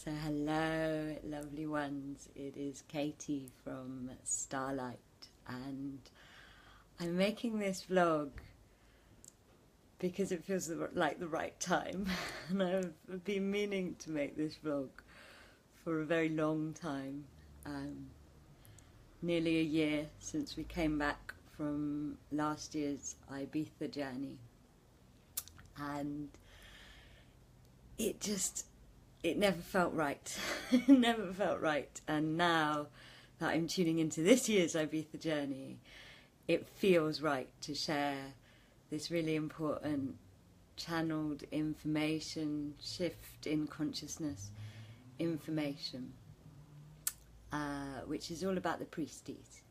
So hello lovely ones, it is Katie from Starlight and I'm making this vlog because it feels like the right time and I've been meaning to make this vlog for a very long time, nearly a year since we came back from last year's Ibiza journey, and it never felt right. It never felt right. And now that I'm tuning into this year's Ibiza journey, it feels right to share this really important channeled information, shift in consciousness information, which is all about the priesties.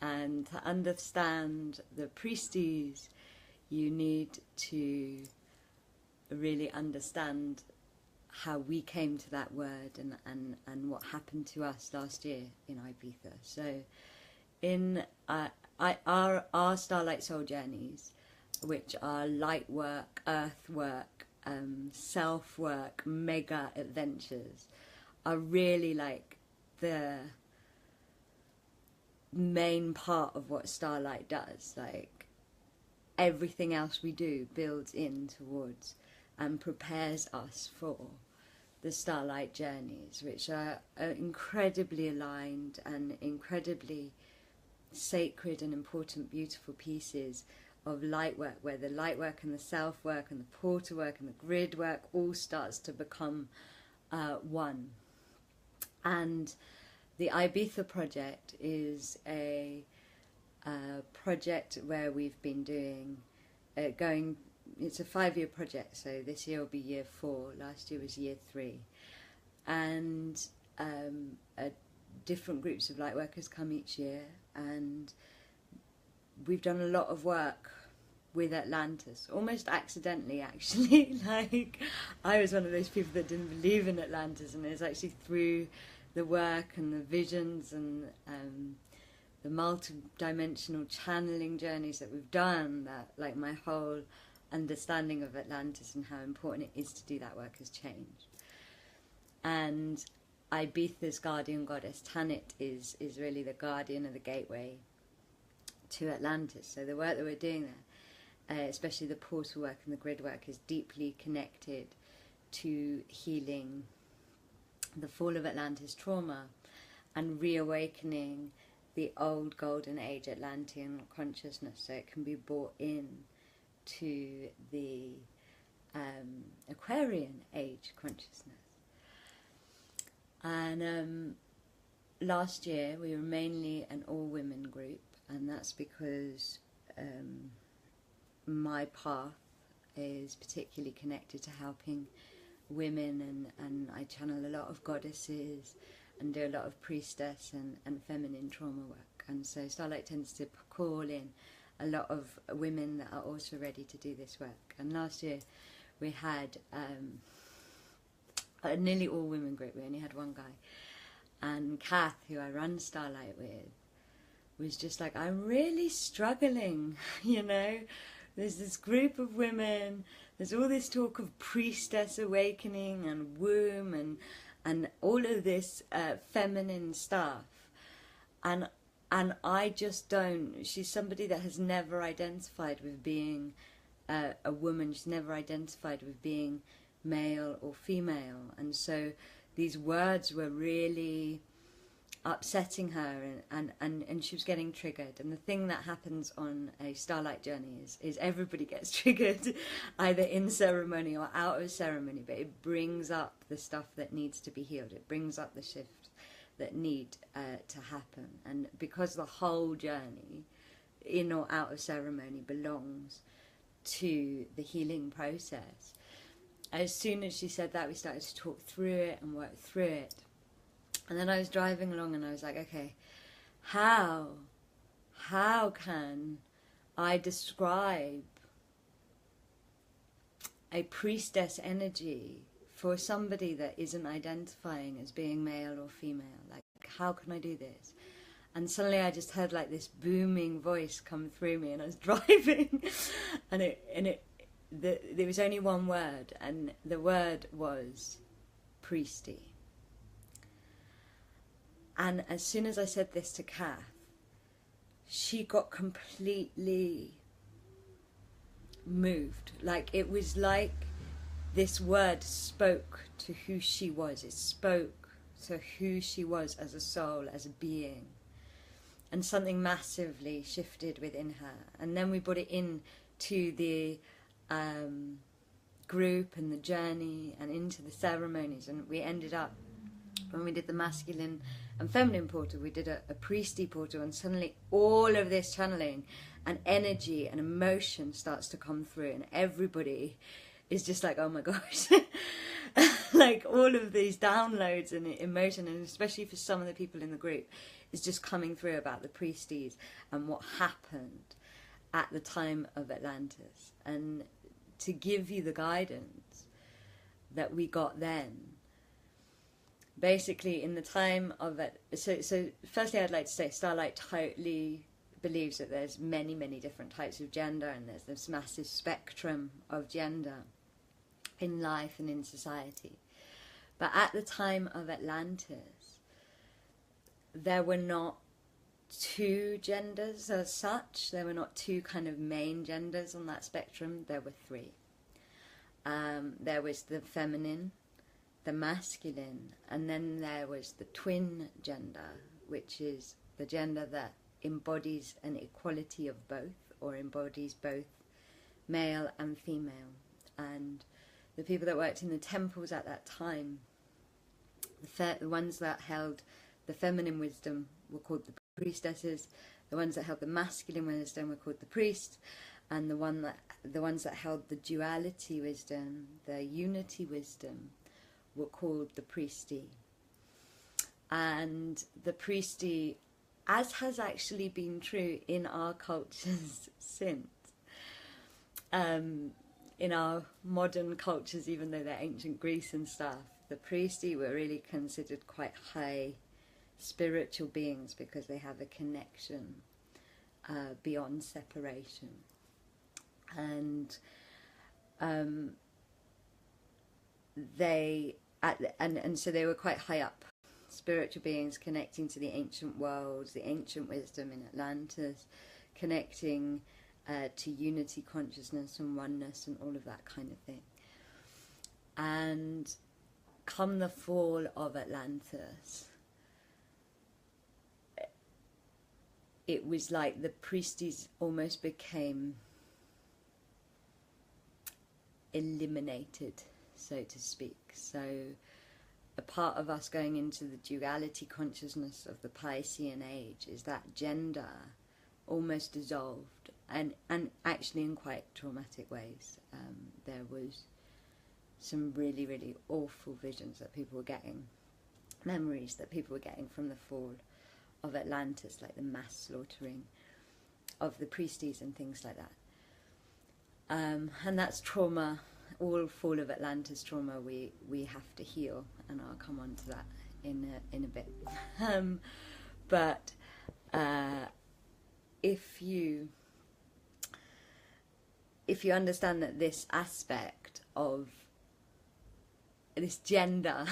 And to understand the priesties, you need to really understand how we came to that word and what happened to us last year in Ibiza. So in our Starlight Soul journeys, which are light work, earth work, self-work, mega adventures, are really like the main part of what Starlight does. Like everything else we do builds in towards and prepares us for the Starlight journeys, which are incredibly aligned and incredibly sacred and important, beautiful pieces of light work, where the light work and the self work and the portal work and the grid work all starts to become one. And the Ibiza project is a project where we've been doing it's a 5-year project, so this year will be year 4, last year was year 3, and different groups of light workers come each year, and we've done a lot of work with Atlantis, almost accidentally actually. Like, I was one of those people that didn't believe in Atlantis, and it's actually through the work and the visions and the multi-dimensional channeling journeys that we've done that, like, my whole understanding of Atlantis and how important it is to do that work has changed. And Ibiza's guardian goddess Tanit is really the guardian of the gateway to Atlantis. So the work that we're doing there, especially the portal work and the grid work, is deeply connected to healing the fall of Atlantis trauma and reawakening the old golden age Atlantean consciousness, so it can be brought in to the Aquarian age consciousness. And last year we were mainly an all-women group, and that's because my path is particularly connected to helping women, and I channel a lot of goddesses and do a lot of priestess and feminine trauma work, and so Starlight tends to call in a lot of women that are also ready to do this work. And last year we had a nearly all women group. We only had one guy, and Kath, who I run Starlight with, was just like, I'm really struggling, you know, there's this group of women, there's all this talk of priestess awakening and womb and all of this feminine stuff, and I just don't. She's somebody that has never identified with being a woman. She's never identified with being male or female, and so these words were really upsetting her, and she was getting triggered. And the thing that happens on a Starlight journey is everybody gets triggered, either in ceremony or out of ceremony, but it brings up the stuff that needs to be healed. It brings up the shift that need to happen. And because the whole journey, in or out of ceremony, belongs to the healing process, as soon as she said that, we started to talk through it and work through it. And then I was driving along and I was like, okay, how can I describe a priestess energy for somebody that isn't identifying as being male or female? Like, how can I do this? And suddenly I just heard like this booming voice come through me, and I was driving, and there was only one word, and the word was priesty. And as soon as I said this to Kath, she got completely moved. Like, it was like this word spoke to who she was. It spoke to who she was as a soul, as a being. And something massively shifted within her. And then we brought it in to the group and the journey and into the ceremonies. And we ended up, when we did the masculine and feminine portal, we did a priesty portal, and suddenly all of this channeling and energy and emotion starts to come through, and everybody is just like, oh my gosh. Like, all of these downloads and emotion, and especially for some of the people in the group, is just coming through about the priesties and what happened at the time of Atlantis. And to give you the guidance that we got then, basically in the time of it, so firstly I'd like to say Starlight totally believes that there's many, many different types of gender, and there's this massive spectrum of gender in life and in society. But at the time of Atlantis, there were not two genders as such. There were not two kind of main genders on that spectrum. There were three. There was the feminine, the masculine, and then there was the twin gender, which is the gender that embodies an equality of both, or embodies both male and female. And the people that worked in the temples at that time, the ones that held the feminine wisdom were called the priestesses, the ones that held the masculine wisdom were called the priests, and the ones that held the duality wisdom, the unity wisdom, were called the priesty. And the priesty, as has actually been true in our cultures since, in our modern cultures, even though they're ancient Greece and stuff, the priesty were really considered quite high spiritual beings because they have a connection beyond separation. And so they were quite high up spiritual beings, connecting to the ancient worlds, the ancient wisdom in Atlantis, connecting to unity consciousness and oneness and all of that kind of thing. And come the fall of Atlantis, it was like the priesties almost became eliminated, so to speak. So a part of us going into the duality consciousness of the Piscean age is that gender almost dissolved, and actually in quite traumatic ways. There was some really, really awful visions that people were getting, memories that people were getting from the fall of Atlantis, like the mass slaughtering of the priesties and things like that. And that's trauma, all fall of Atlantis trauma we have to heal, and I'll come on to that in a bit. But if you understand that this aspect of this gender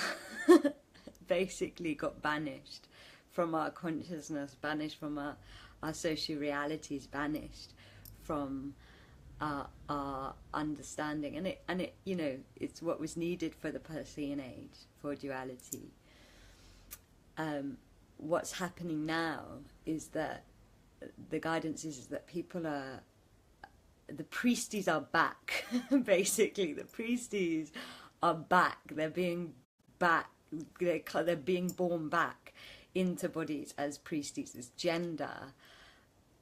basically got banished from our consciousness, banished from our social realities, banished from our understanding, and it you know, it's what was needed for the Piscean age, for duality. What's happening now is that the guidance is that the priesties are back. Basically, the priesties are back. They're being born back into bodies as priesties. This gender,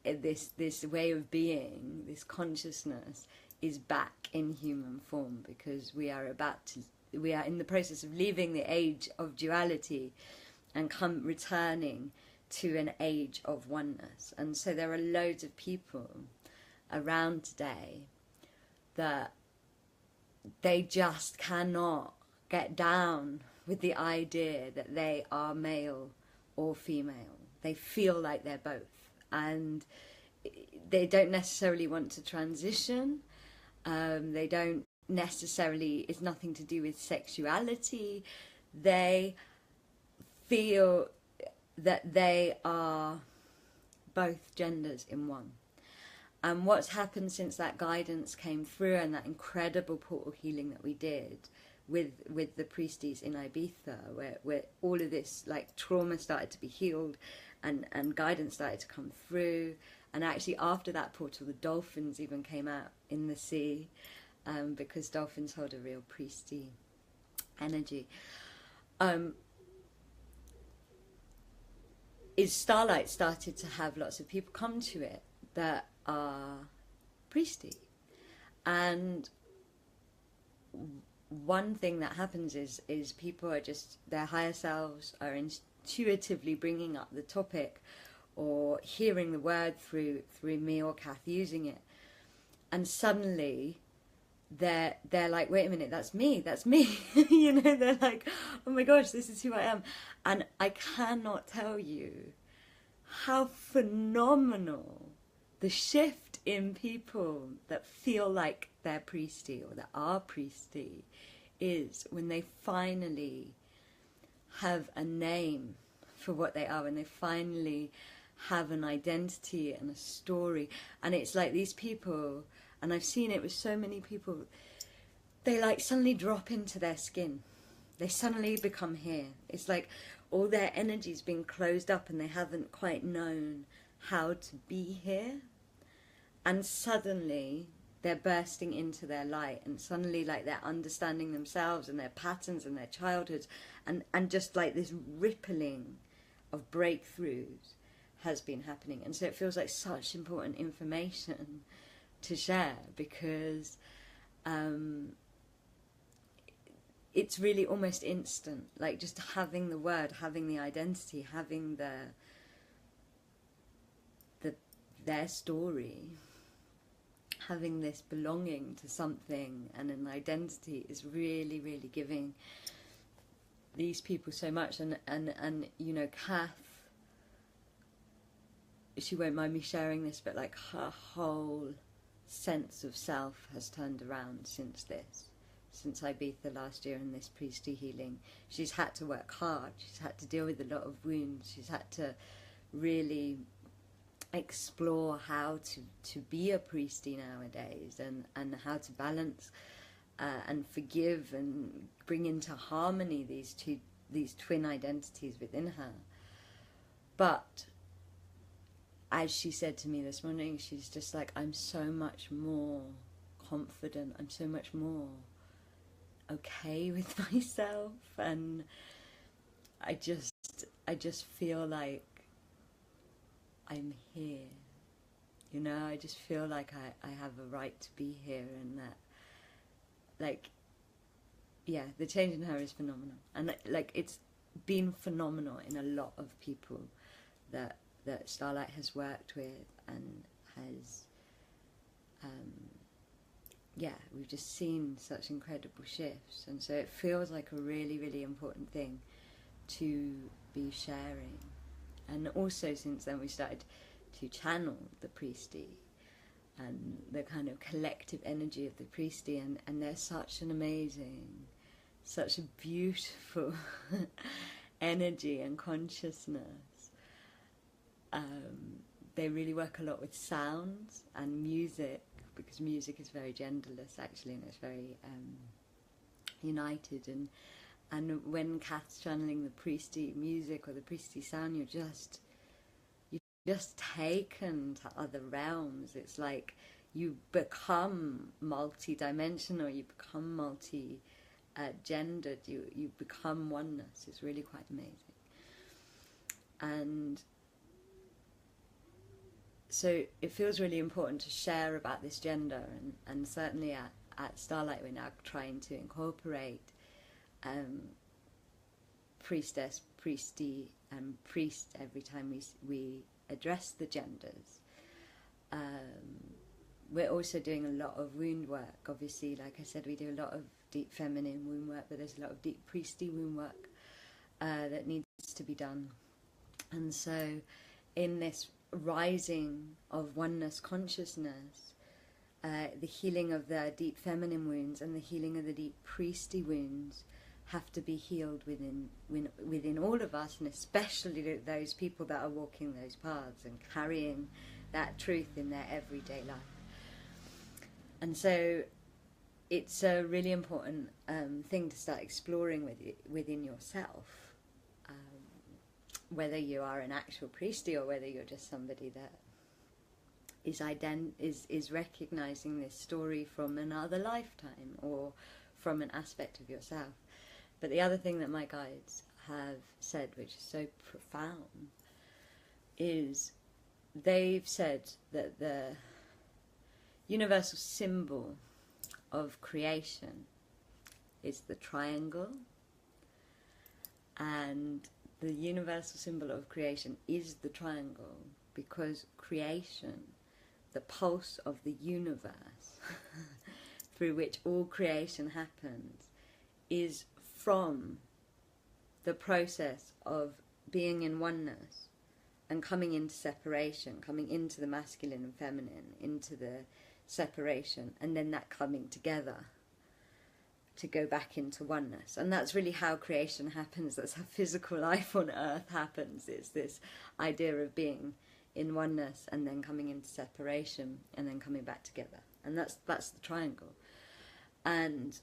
this way of being, this consciousness is back in human form, because we are in the process of leaving the age of duality and returning to an age of oneness. And so there are loads of people around today that they just cannot get down with the idea that they are male or female. They feel like they're both, and they don't necessarily want to transition. They don't necessarily, it's nothing to do with sexuality. they feel that they are both genders in one. And what's happened since that guidance came through and that incredible portal healing that we did with the priesties in Ibiza, where all of this like trauma started to be healed and guidance started to come through. And actually after that portal, the dolphins even came out in the sea, because dolphins hold a real priesty energy. Is Starlight started to have lots of people come to it that are priesty. And one thing that happens is people are just, their higher selves are intuitively bringing up the topic or hearing the word through me or Kath using it, and suddenly they're like, wait a minute, that's me you know, they're like, oh my gosh, this is who I am. And I cannot tell you how phenomenal the shift in people that feel like they're priesty or that are priesty is when they finally have a name for what they are, when they finally have an identity and a story. And it's like these people, and I've seen it with so many people, they like suddenly drop into their skin. They suddenly become here. It's like all their energy's been closed up and they haven't quite known how to be here. And suddenly they're bursting into their light, and suddenly like they're understanding themselves and their patterns and their childhoods, and just like this rippling of breakthroughs has been happening. And so it feels like such important information to share, because it's really almost instant, like just having the word, having the identity, having their story, having this belonging to something and an identity is really, really giving these people so much. And you know, Kath, she won't mind me sharing this, but like her whole sense of self has turned around since Ibiza last year and this priestly healing. She's had to work hard, she's had to deal with a lot of wounds, she's had to really explore how to be a priesty nowadays, and how to balance and forgive and bring into harmony these twin identities within her. But as she said to me this morning, she's just like, I'm so much more confident, I'm so much more okay with myself, and I just feel like I'm here, you know. I just feel like I have a right to be here, and that, like, yeah, the change in her is phenomenal. And like, it's been phenomenal in a lot of people that Starlight has worked with, and has yeah, we've just seen such incredible shifts. And so it feels like a really, really important thing to be sharing. And also since then we started to channel the priesty and the kind of collective energy of the priesty, and they're such an amazing, such a beautiful energy and consciousness. They really work a lot with sounds and music, because music is very genderless actually, and it's very united. And when Kath's channeling the priesty music or the priesty sound, you're just taken to other realms. It's like you become multi-dimensional, you become multi-gendered, you become oneness. It's really quite amazing. And so it feels really important to share about this gender, and certainly at Starlight we're now trying to incorporate priestess, priesty, and priest every time we address the genders. We're also doing a lot of wound work. Obviously, like I said, we do a lot of deep feminine wound work, but there's a lot of deep priesty wound work that needs to be done. And so in this rising of oneness consciousness, the healing of the deep feminine wounds and the healing of the deep priesty wounds have to be healed within all of us, and especially those people that are walking those paths and carrying that truth in their everyday life. And so it's a really important thing to start exploring within yourself, whether you are an actual priestie or whether you're just somebody that is recognizing this story from another lifetime or from an aspect of yourself. But the other thing that my guides have said, which is so profound, is they've said that the universal symbol of creation is the triangle, and the universal symbol of creation is the triangle because creation, the pulse of the universe through which all creation happens, is from the process of being in oneness and coming into separation, coming into the masculine and feminine, into the separation, and then that coming together to go back into oneness. And that's really how creation happens. That's how physical life on earth happens. It's this idea of being in oneness and then coming into separation and then coming back together. And that's the triangle. And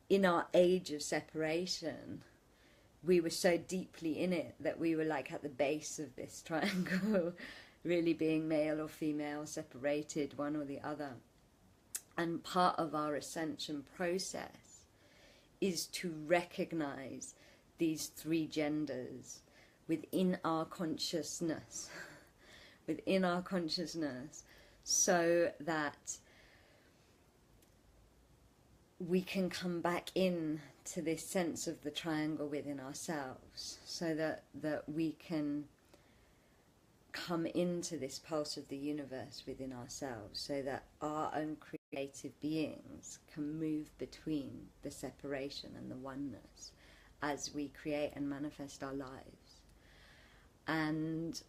in our age of separation, we were so deeply in it that we were like at the base of this triangle, really being male or female, separated, one or the other. And part of our ascension process is to recognize these three genders within our consciousness, so that we can come back in to this sense of the triangle within ourselves, so that we can come into this pulse of the universe within ourselves, so that our own creative beings can move between the separation and the oneness as we create and manifest our lives. And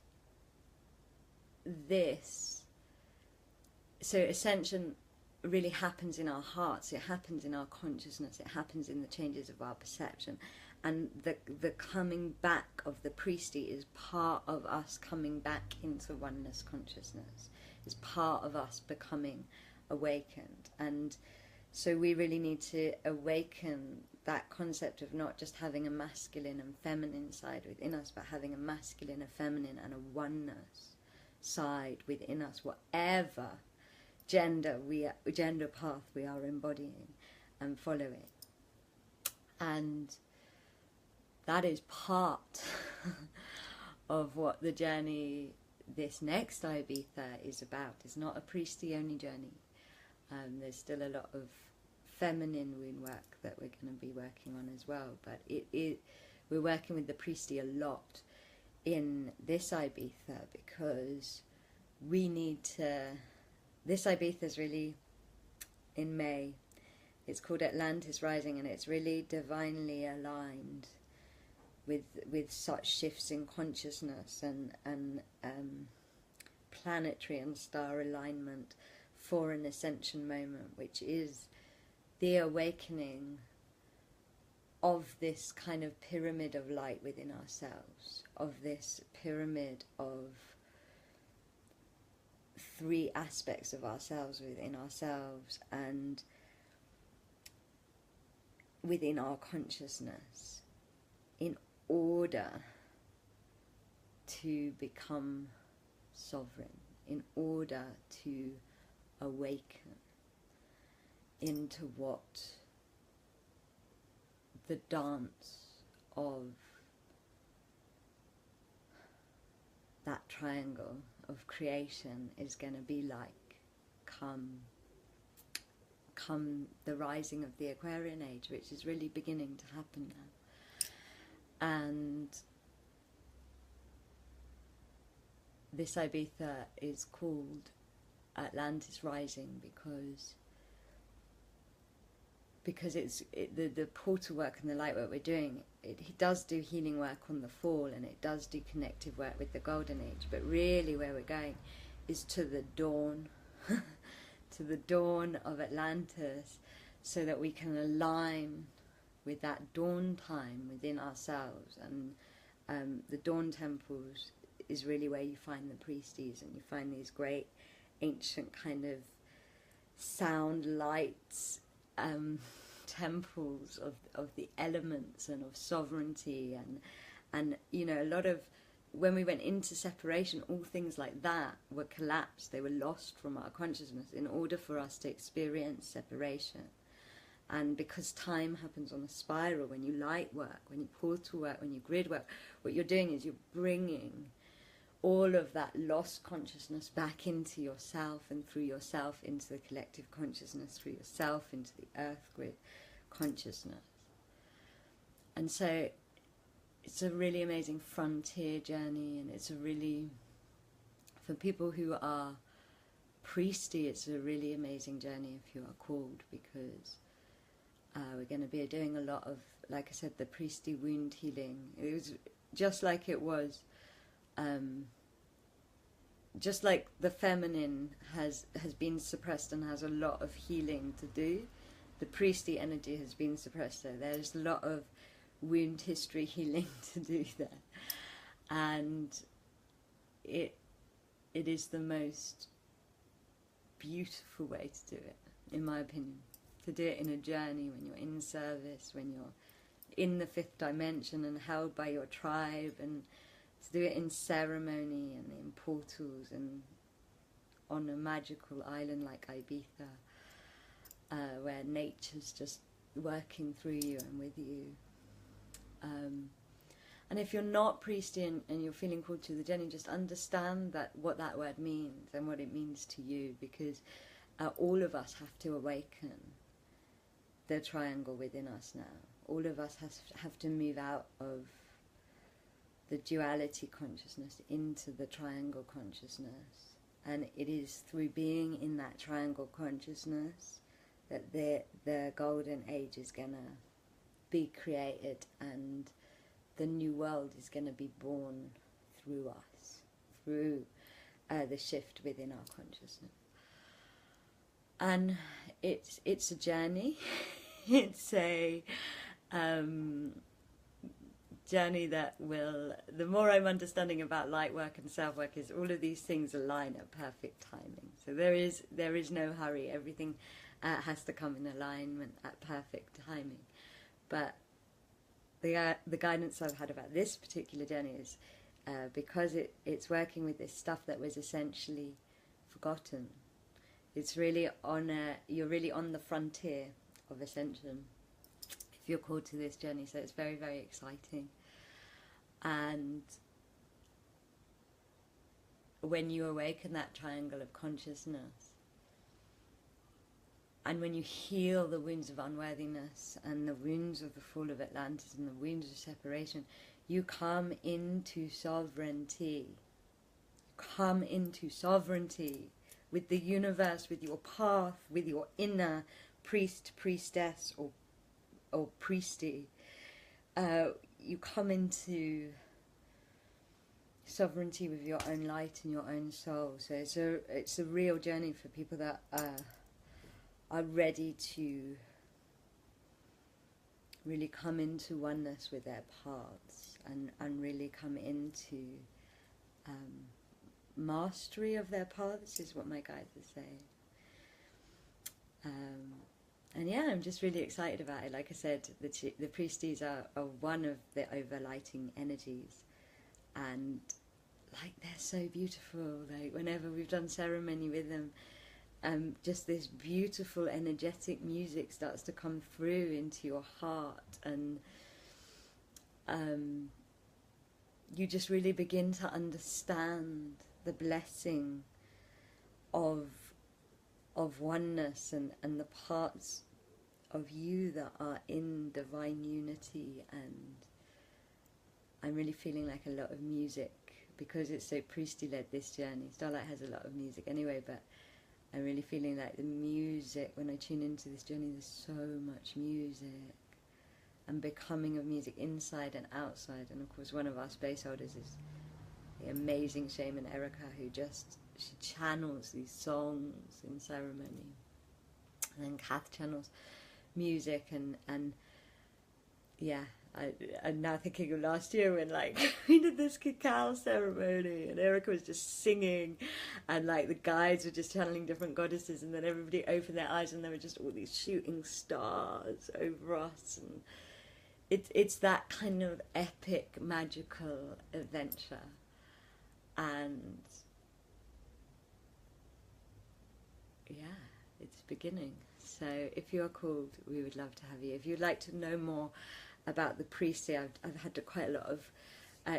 so ascension really happens in our hearts, it happens in our consciousness, it happens in the changes of our perception. And the coming back of the priestie is part of us coming back into oneness consciousness, is part of us becoming awakened. And so we really need to awaken that concept of not just having a masculine and feminine side within us, but having a masculine, a feminine, and a oneness side within us, whatever gender path we are embodying and following. And that is part of what the journey, this next Ibiza, is about. It's not a priestie only journey. There's still a lot of feminine wound work that we're going to be working on as well, but we're working with the priestie a lot in this Ibiza because we need to. This Ibiza is really in May. It's called Atlantis Rising, and it's really divinely aligned with such shifts in consciousness and planetary and star alignment for an ascension moment, which is the awakening of this kind of pyramid of light within ourselves, of this pyramid of three aspects of ourselves within ourselves and within our consciousness, in order to become sovereign, in order to awaken into what the dance of that triangle of creation is going to be like come the rising of the Aquarian age, which is really beginning to happen now. And this Ibiza is called Atlantis Rising because it's the portal work and the light work we're doing. It does do healing work on the fall, and it does do connective work with the golden age, but really where we're going is to the dawn to the dawn of Atlantis, so that we can align with that dawn time within ourselves. And the dawn temples is really where you find the priesties, and you find these great ancient kind of sound lights, temples of the elements and of sovereignty, and you know, a lot of, when we went into separation, all things like that were collapsed. They were lost from our consciousness in order for us to experience separation. And because time happens on a spiral, when you light work, when you portal work, when you grid work, what you're doing is you're bringing all of that lost consciousness back into yourself, and through yourself into the collective consciousness, through yourself into the earth grid consciousness. And so it's a really amazing frontier journey, and it's a really, for people who are priesty, it's a really amazing journey if you are called, because we're going to be doing a lot of, like I said, the priesty wound healing. It was just like it was, just like the feminine has been suppressed and has a lot of healing to do, the priesty energy has been suppressed. So there's a lot of wound history healing to do there, and it is the most beautiful way to do it, in my opinion. To do it in a journey, when you're in service, when you're in the fifth dimension and held by your tribe, and to do it in ceremony and in portals and on a magical island like Ibiza, where nature's just working through you and with you. And if you're not priesty and you're feeling called to the journey, just understand that what that word means and what it means to you, because all of us have to awaken the triangle within us now. All of us have to move out of the duality consciousness into the triangle consciousness. And it is through being in that triangle consciousness that the golden age is going to be created, and the new world is going to be born through us, through the shift within our consciousness. And it's a journey. It's a journey that will, the more I'm understanding about light work and self work, is all of these things align at perfect timing. So there is no hurry. Everything has to come in alignment at perfect timing. But the guidance I've had about this particular journey is because it's working with this stuff that was essentially forgotten. It's really you're really on the frontier of ascension if you're called to this journey. So it's very, very exciting. And when you awaken that triangle of consciousness, and when you heal the wounds of unworthiness and the wounds of the fall of Atlantis and the wounds of separation, you come into sovereignty. Come into sovereignty with the universe, with your path, with your inner priest, priestess, or priesty. You come into sovereignty with your own light and your own soul. So it's a real journey for people that are ready to really come into oneness with their paths, and really come into mastery of their paths, is what my guides are saying. And yeah, I'm just really excited about it. Like I said, the priesties are one of the overlighting energies, and like they're so beautiful. Like whenever we've done ceremony with them, just this beautiful energetic music starts to come through into your heart, and you just really begin to understand the blessing of oneness and the parts of you that are in divine unity. And I'm really feeling like a lot of music, because it's so priesty-led, this journey. Starlight has a lot of music anyway, but I'm really feeling like the music, when I tune into this journey, there's so much music, and becoming of music inside and outside. And of course one of our space holders is the amazing shaman Erica, who she channels these songs in ceremony. And then Kath channels music, and yeah, I'm now thinking of last year when like we did this cacao ceremony and Erica was just singing and like the guides were just channeling different goddesses, and then everybody opened their eyes and there were just all these shooting stars over us, and it's that kind of epic magical adventure. And yeah, it's beginning. So if you're called, we would love to have you. If you'd like to know more about the priesthood, I've had quite a lot of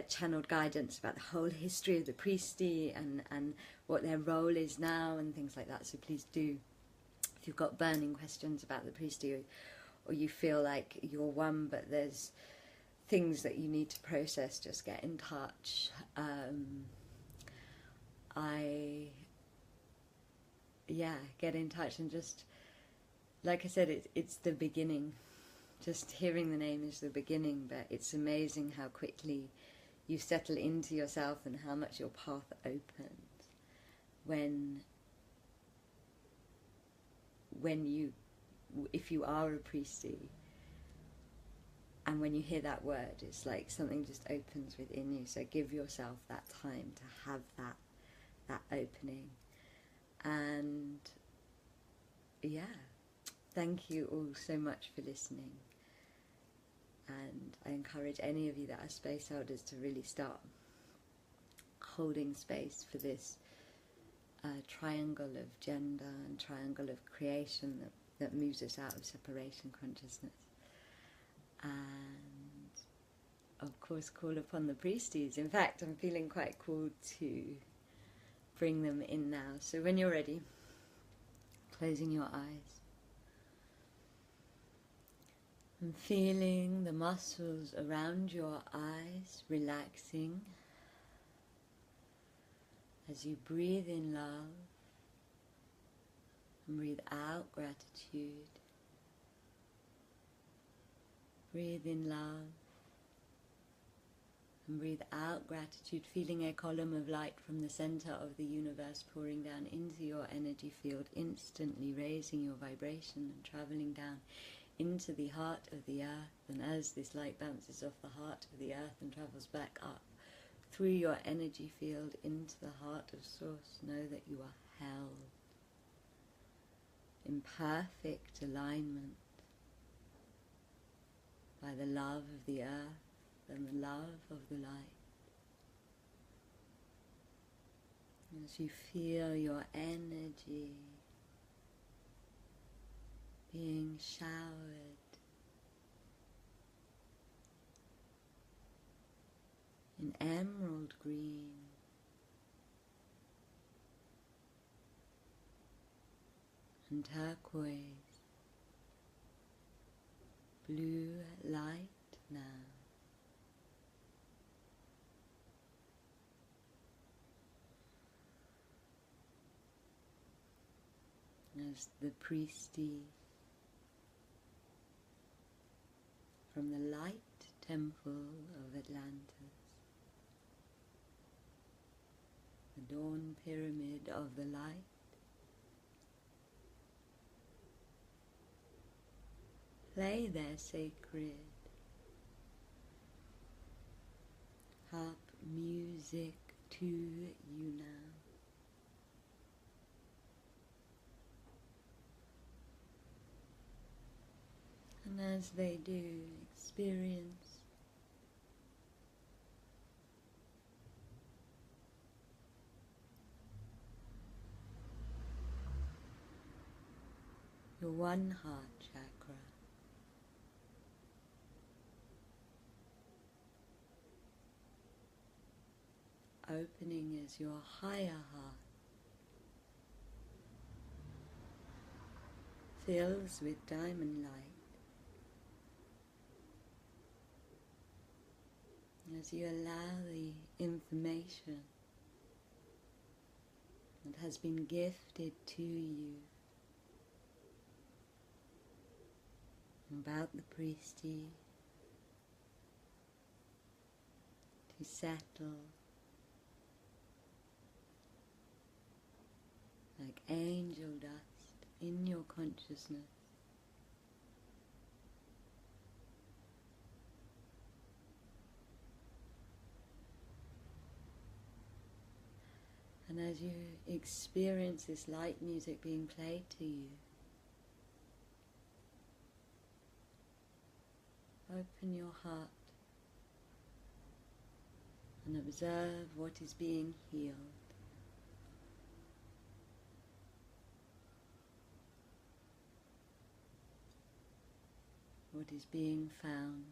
channeled guidance about the whole history of the priesthood and what their role is now and things like that. So please do, if you've got burning questions about the priesthood, or you feel like you're one but there's things that you need to process, just get in touch. Get in touch, and just, like I said, it's the beginning. Just hearing the name is the beginning, but it's amazing how quickly you settle into yourself and how much your path opens when you, if you are a priestess, and when you hear that word, it's like something just opens within you. So give yourself that time to have that opening. And yeah, thank you all so much for listening. And I encourage any of you that are space holders to really start holding space for this triangle of gender and triangle of creation that moves us out of separation consciousness. And of course call upon the priestesses. In fact, I'm feeling quite called to bring them in now. So when you're ready, closing your eyes and feeling the muscles around your eyes relaxing as you breathe in love and breathe out gratitude. Breathe in love and breathe out gratitude, feeling a column of light from the center of the universe pouring down into your energy field, instantly raising your vibration and traveling down into the heart of the earth. And as this light bounces off the heart of the earth and travels back up through your energy field into the heart of Source, know that you are held in perfect alignment by the love of the earth and the love of the light. As you feel your energy being showered in emerald green and turquoise blue light now. As the priestess from the light temple of Atlantis, the dawn pyramid of the light, play their sacred harp music to you now. And as they do, experience your one heart chakra, opening as your higher heart fills with diamond light. As you allow the information that has been gifted to you about the priestess to settle like angel dust in your consciousness, And as you experience this light music being played to you, open your heart and observe what is being healed. What is being found.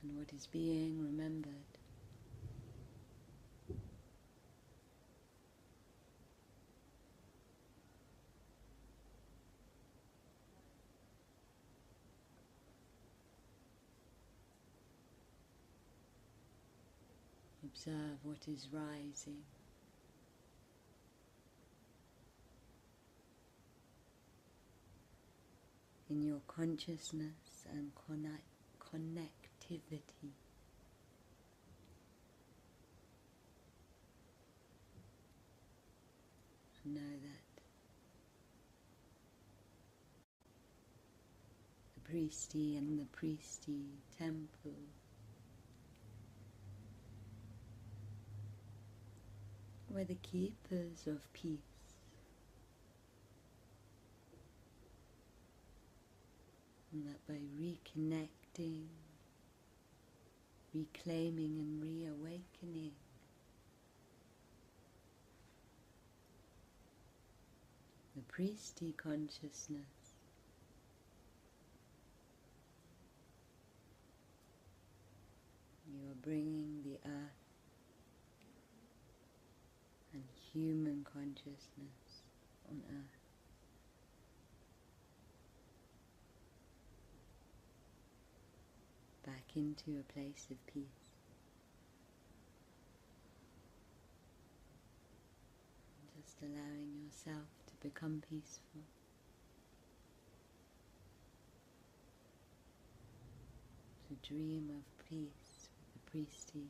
And what is being remembered. Observe what is rising. In your consciousness and connectivity. And know that the priesty and the priesty temple were the keepers of peace. And that by reconnecting, reclaiming and reawakening, the priesty consciousness you are bringing the earth and human consciousness on earth back into a place of peace. Just allowing yourself to become peaceful. To dream of peace with the priesty.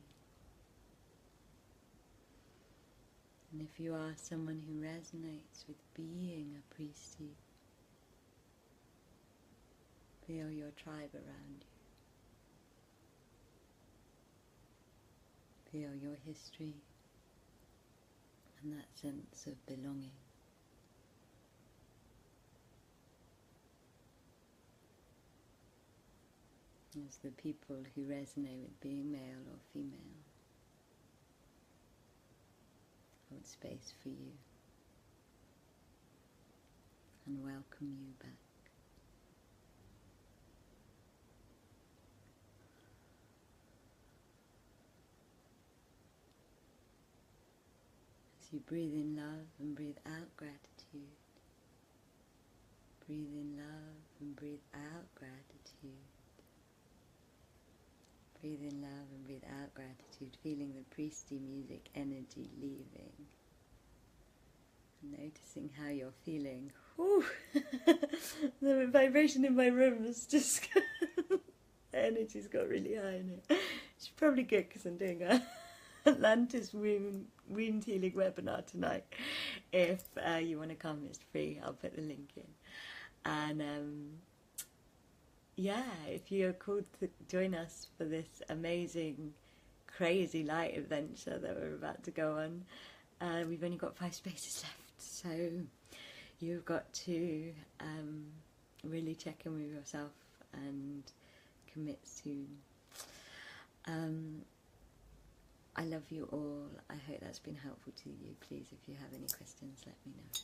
And if you are someone who resonates with being a priesty, feel your tribe around you. Feel your history and that sense of belonging. As the people who resonate with being male or female hold space for you and welcome you back. As you breathe in love and breathe out gratitude, breathe in love and breathe out gratitude. Breathe in love and breathe out gratitude, feeling the priesty music energy leaving. And noticing how you're feeling. Whew. The vibration in my room is just... the energy's got really high in it. It's probably good because I'm doing a Atlantis wound healing webinar tonight. If you want to come, it's free. I'll put the link in. And... yeah, if you're called to join us for this amazing, crazy light adventure that we're about to go on, we've only got 5 spaces left, so you've got to really check in with yourself and commit soon. I love you all. I hope that's been helpful to you. Please, if you have any questions, let me know.